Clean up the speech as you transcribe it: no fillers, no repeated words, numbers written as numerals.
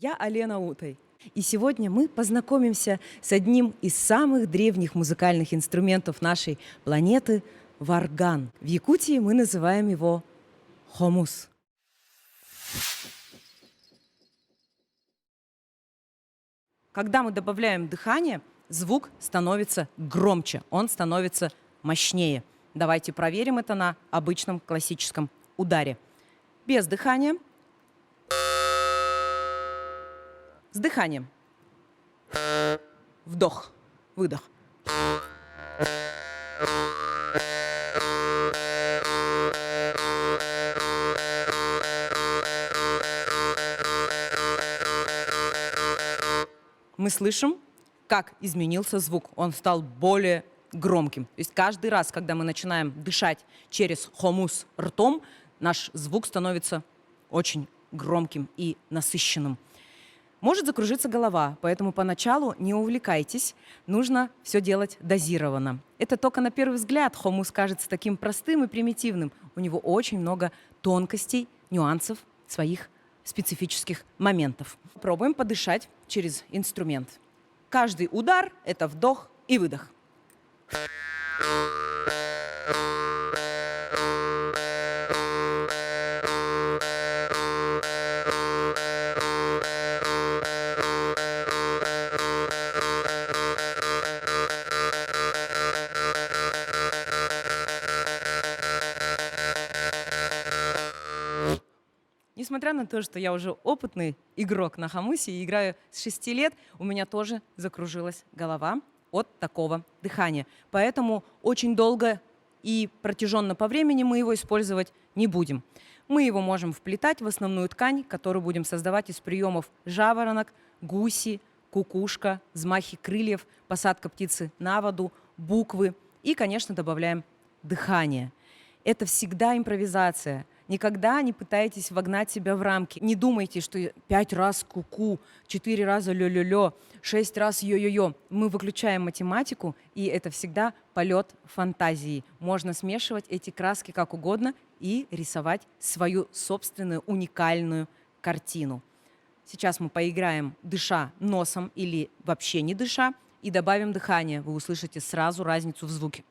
Я Алена Утай. И сегодня мы познакомимся с одним из самых древних музыкальных инструментов нашей планеты – варган. В Якутии мы называем его хомус. Когда мы добавляем дыхание, звук становится громче, он становится мощнее. Давайте проверим это на обычном классическом ударе. Без дыхания. С дыханием. Вдох, выдох. Мы слышим, как изменился звук. Он стал более громким. То есть каждый раз, когда мы начинаем дышать через хомус ртом, наш звук становится очень громким и насыщенным. Может закружиться голова, поэтому поначалу не увлекайтесь, нужно все делать дозированно. Это только на первый взгляд хомус кажется таким простым и примитивным. У него очень много тонкостей, нюансов, своих специфических моментов. Пробуем подышать через инструмент. Каждый удар – это вдох и выдох. Несмотря на то, что я уже опытный игрок на хомусе и играю с 6 лет, у меня тоже закружилась голова от такого дыхания. Поэтому очень долго и протяженно по времени мы его использовать не будем. Мы его можем вплетать в основную ткань, которую будем создавать из приемов жаворонок, гуси, кукушка, взмахи крыльев, посадка птицы на воду, буквы и, конечно, добавляем дыхание. Это всегда импровизация. Никогда не пытайтесь вогнать себя в рамки. Не думайте, что 5 раз ку-ку, 4 раза лё-лё-лё, 6 раз йо-йо-йо. Мы выключаем математику, и это всегда полет фантазии. Можно смешивать эти краски как угодно и рисовать свою собственную уникальную картину. Сейчас мы поиграем, дыша носом или вообще не дыша, и добавим дыхание. Вы услышите сразу разницу в звуке.